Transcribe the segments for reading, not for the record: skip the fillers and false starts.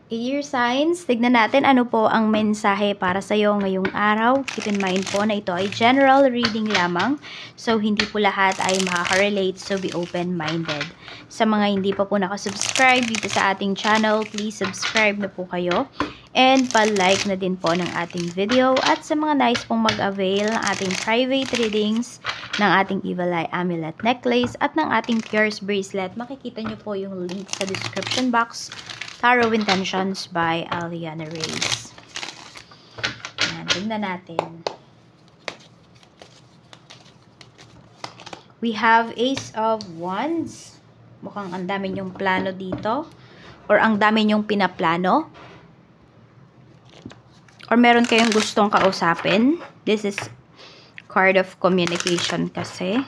Air signs, tignan natin ano po ang mensahe para sa iyo ngayong araw. Keep in mind po na ito ay general reading lamang. So, hindi po lahat ay makaka-relate. So, be open-minded. Sa mga hindi pa po nakasubscribe dito sa ating channel, please subscribe na po kayo. And pa-like na din po ng ating video. At sa mga nice pong mag-avail ng ating private readings, ng ating Evil Eye Amulet Necklace, at ng ating Cures Bracelet, makikita nyo po yung link sa description box. Tarot Intentions by Aliana Reyes. Ayan, tingnan natin. We have Ace of Wands. Mukhang ang dami nyong plano dito. Or ang dami nyong pinaplano. Or meron kayong gustong kausapin. This is card of communication kasi.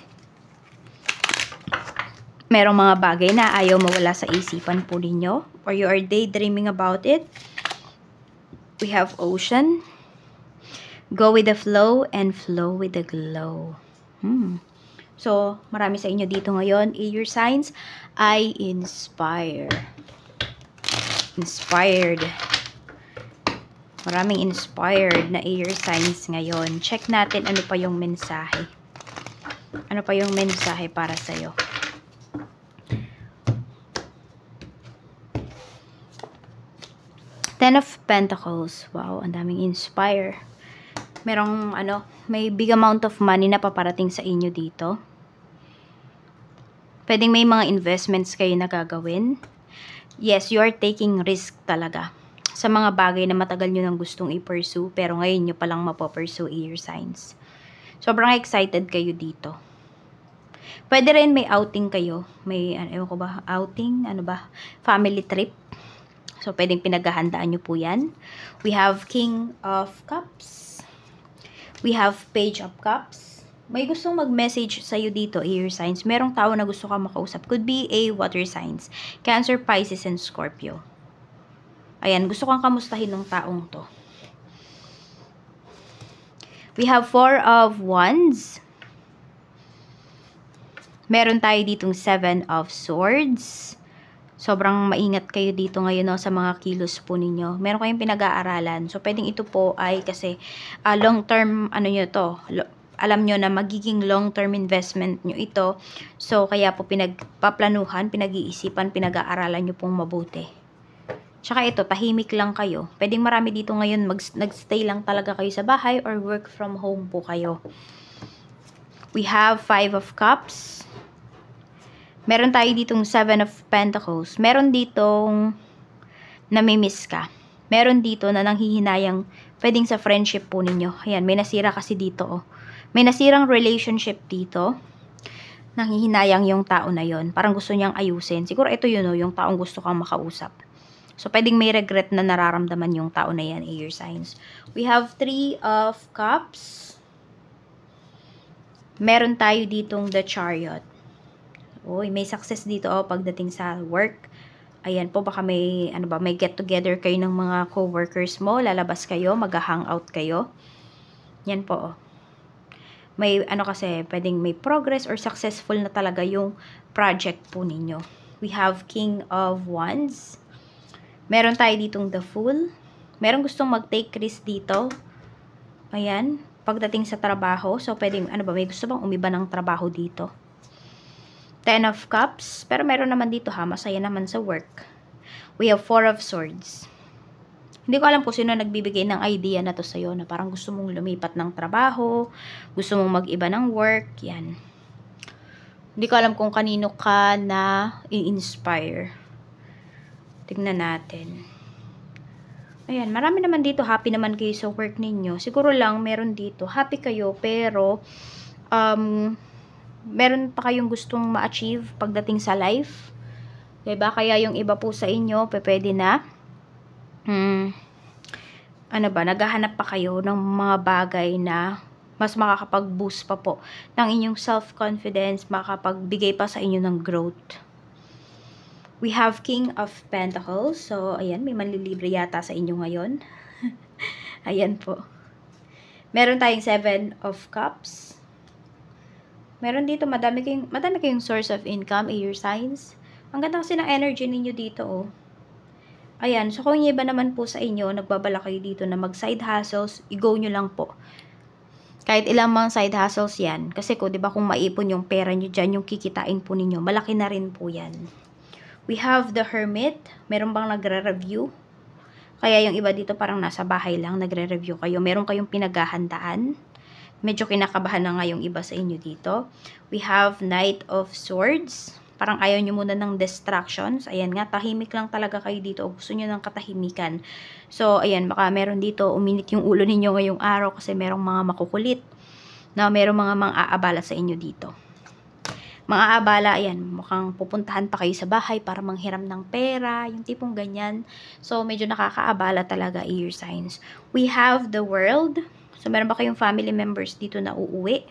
Merong mga bagay na ayaw mawala sa isipan po ninyo. Or you are daydreaming about it. We have Ocean. Go with the flow and flow with the glow. So, marami sa inyo dito ngayon. Air signs, I inspire. Inspired. Maraming inspired na air signs ngayon. Check natin ano pa yung mensahe. Ano pa yung mensahe para sa'yo. Ten of Pentacles. Wow, ang daming inspire. Merong may big amount of money na paparating sa inyo dito. Pwedeng may mga investments kayo na gagawin. Yes, you are taking risk talaga. Sa mga bagay na matagal nyo nang gustong i-pursue, pero ngayon nyo palang mapopursue air signs. Sobrang excited kayo dito. Pwede rin may outing kayo. May, ewan ko ba, outing? Family trip. So, pwedeng pinaghahandaan nyo po yan. We have King of Cups. We have Page of Cups. May gustong mag-message sa'yo dito, air signs. Merong tao na gusto ka makausap. Could be a water signs. Cancer, Pisces, and Scorpio. Ayan, gusto kang kamustahin ng taong to. We have Four of Wands. Meron tayo ditong Seven of Swords. Sobrang maingat kayo dito ngayon sa mga kilos po ninyo. Meron kayong pinag-aaralan. So, pwedeng ito po ay kasi long-term, nyo to. Alam nyo na magiging long-term investment nyo ito. So, kaya po pinagpaplanuhan, pinag-iisipan, pinag-aaralan nyo pong mabuti. Tsaka ito, tahimik lang kayo. Pwedeng marami dito ngayon, nag-stay lang talaga kayo sa bahay or work from home po kayo. We have Five of Cups. Meron tayo ditong Seven of Pentacles. Meron ditong namimiss ka. Meron dito na nanghihinayang pwedeng sa friendship po ninyo. Ayan, may nasira kasi dito. Oh. May nasirang relationship dito. Nanghihinayang yung tao na yon. Parang gusto niyang ayusin. Siguro ito yun, yung taong gusto kang makausap. So, pwedeng may regret na nararamdaman yung tao na yan, air signs. We have Three of Cups. Meron tayo ditong The Chariot. Uy, may success dito pagdating sa work. Ayan po, baka may may get together kayo ng mga co-workers mo, lalabas kayo, mag-hangout kayo. Yan po. May kasi, pwedeng may progress or successful na talaga yung project po ninyo. We have King of Wands. Meron tayo ditong The Fool. Meron gustong mag-take risk dito. Ayan, pagdating sa trabaho. So, pwedeng, may gusto bang umiba ng trabaho dito? Ten of Cups. Pero meron naman dito masaya naman sa work. We have Four of Swords. Hindi ko alam kung sino nagbibigay ng idea na to sa'yo na parang gusto mong lumipat ng trabaho, gusto mong mag-iba ng work, yan. Hindi ko alam kung kanino ka na i-inspire. Tignan natin. Ayan, marami naman dito, happy naman kayo sa work ninyo. Siguro lang, meron dito, happy kayo, pero, meron pa kayong gustong ma-achieve pagdating sa life. Diba? Kaya yung iba po sa inyo, pwede na, naghahanap pa kayo ng mga bagay na mas makakapag-boost pa po ng inyong self-confidence, makakapagbigay pa sa inyo ng growth. We have King of Pentacles. So, ayan, may manlilibre yata sa inyo ngayon. Ayan po. Meron tayong Seven of Cups. Meron dito, madami kayong source of income, air signs. Ang ganda kasi ng energy ninyo dito, oh. Ayan, so kung yung iba naman po sa inyo, nagbabala kayo dito na mag-side hustles, i-go nyo lang po. Kahit ilang mga side hustles yan. Kasi di ba kung maipon yung pera nyo dyan, yung kikitain po ninyo, malaki na rin po yan. We have the Hermit. Meron bang nagre-review? Kaya yung iba dito parang nasa bahay lang, nagre-review kayo. Meron kayong pinaghahandaan. Medyo kinakabahan na nga yung iba sa inyo dito. We have Knight of Swords. Parang ayaw nyo muna ng distractions. Ayan nga, tahimik lang talaga kayo dito. O gusto nyo ng katahimikan. So, ayan, baka meron dito, uminit yung ulo ninyo ngayong araw kasi merong mga makukulit na merong mga mang-aabala sa inyo dito. Mga abala, ayan, mukhang pupuntahan pa kayo sa bahay para manghiram ng pera, yung tipong ganyan. So, medyo nakakaabala talaga, air signs. We have the World. So, meron ba kayong family members dito na uuwi?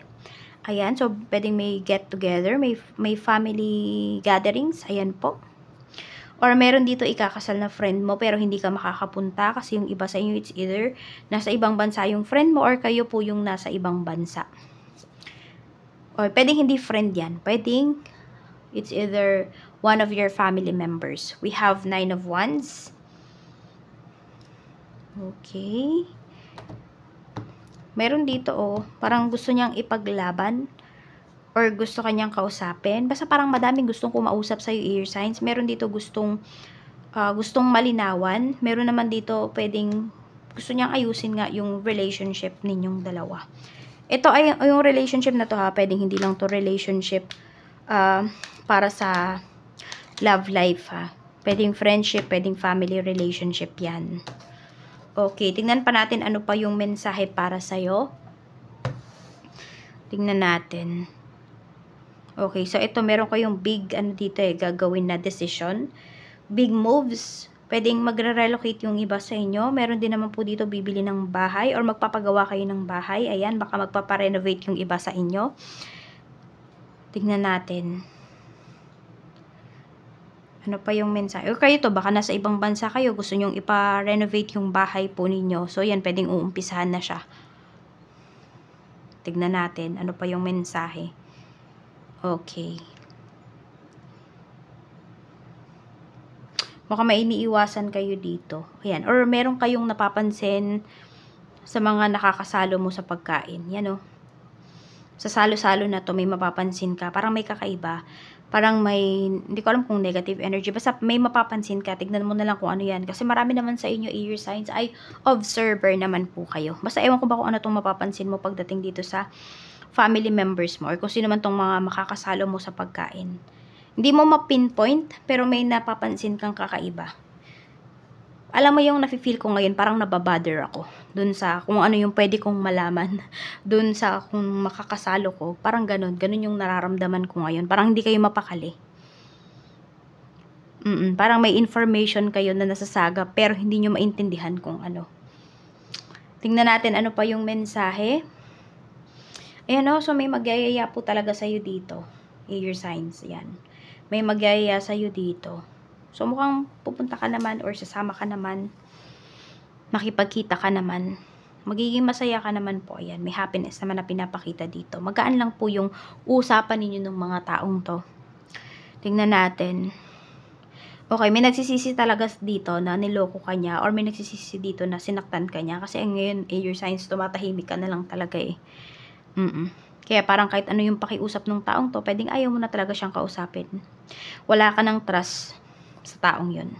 Ayan, so, pwedeng may get together, may family gatherings, ayan po. Or meron dito ikakasal na friend mo pero hindi ka makakapunta kasi yung iba sa inyo, it's either nasa ibang bansa yung friend mo or kayo po yung nasa ibang bansa. O, pwedeng hindi friend yan. Pwedeng, it's either one of your family members. We have 9 of Wands. Okay. Meron dito, parang gusto niyang ipaglaban or gusto kanyang kausapin. Basta parang madaming gustong kumausap sa'yo, air signs. Meron dito gustong malinawan. Meron naman dito pwedeng gusto niyang ayusin nga yung relationship ninyong dalawa. Ito ay yung relationship na to pwedeng hindi lang to relationship para sa love life Pwedeng friendship, pwedeng family relationship yan. Okay, tingnan pa natin ano pa yung mensahe para sa'yo. Tingnan natin. Okay, so ito meron kayong big dito gagawin na decision. Big moves. Pwedeng magre-relocate yung iba sa inyo. Meron din naman po dito bibili ng bahay or magpapagawa kayo ng bahay. Ayan, baka magpaparenovate yung iba sa inyo. Tingnan natin. Ano pa yung mensahe? O kayo to, baka nasa ibang bansa kayo. Gusto nyong ipa-renovate yung bahay po ninyo. So, yan, pwedeng uumpisahan na siya. Tignan natin. Ano pa yung mensahe? Okay. Baka may iniiwasan kayo dito. Ayan. Or meron kayong napapansin sa mga nakakasalo mo sa pagkain. Yan Sa salo-salo na to, may mapapansin ka. Parang may kakaiba. Parang may, hindi ko alam kung negative energy. Basta may mapapansin ka. Tignan mo na lang kung ano yan. Kasi marami naman sa inyo, air signs, ay observer naman po kayo. Basta ewan ko ba kung ano itong mapapansin mo pagdating dito sa family members mo. Or kung sino man itong mga makakasalo mo sa pagkain. Hindi mo ma-pinpoint, pero may napapansin kang kakaiba. Alam mo yung nafe-feel ko ngayon, parang nababother ako. Dun sa kung ano yung pwede kong malaman. Dun sa kung makakasalo ko. Parang ganun. Ganun yung nararamdaman ko ngayon. Parang hindi kayo mapakali. Parang may information kayo na nasasaga, pero hindi nyo maintindihan kung ano. Tingnan natin ano pa yung mensahe. Ayan so may magyayaya po talaga sa'yo dito. Air signs, yan. May magyayaya sa'yo dito. So, mukhang pupunta ka naman or sasama ka naman. Makipagkita ka naman. Magiging masaya ka naman po. Ayan, may happiness naman na pinapakita dito. Magaan lang po yung usapan ninyo ng mga taong to. Tingnan natin. Okay, may nagsisisi talaga dito na niloko ka niya or may nagsisisi dito na sinaktan ka niya. Kasi ngayon, air signs, tumatahimik ka na lang talaga Kaya parang kahit ano yung pakiusap ng taong to, pwedeng ayaw mo na talaga siyang kausapin. Wala ka ng trust sa taong yun.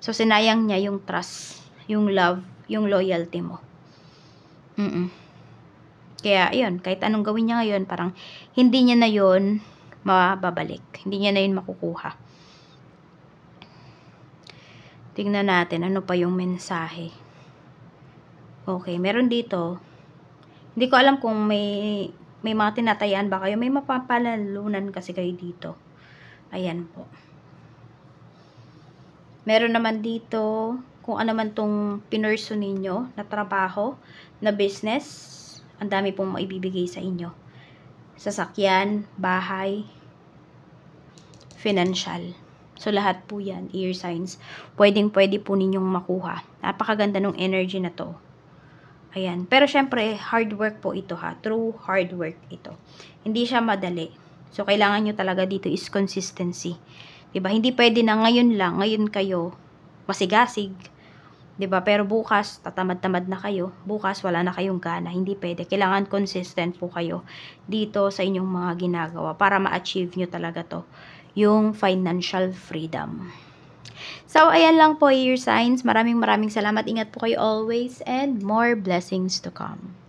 So, sinayang niya yung trust, yung love, yung loyalty mo. Kaya, ayun, kahit anong gawin niya ngayon, parang hindi niya na yun mababalik. Hindi niya na yun makukuha. Tingnan natin, ano pa yung mensahe. Okay, meron dito. Hindi ko alam kung may mga tinatayaan ba kayo. May mapapalalunan kasi kayo dito. Ayan po. Meron naman dito, kung ano man tong pinurso ninyo na trabaho, na business, ang dami pong maibibigay sa inyo. Sasakyan, bahay, financial. So, lahat po yan, air signs, pwedeng-pwede po ninyong makuha. Napakaganda ng energy na to. Ayan. Pero, syempre, hard work po ito True hard work ito. Hindi siya madali. So, kailangan nyo talaga dito is consistency. Diba? Hindi pwede na ngayon lang, ngayon kayo masigasig. 'Di ba? Pero bukas, tatamad-tamad na kayo. Bukas, wala na kayong gana. Hindi pwede. Kailangan consistent po kayo dito sa inyong mga ginagawa para ma-achieve nyo talaga to, yung financial freedom. So, ayan lang po, your signs. Maraming salamat. Ingat po kayo always and more blessings to come.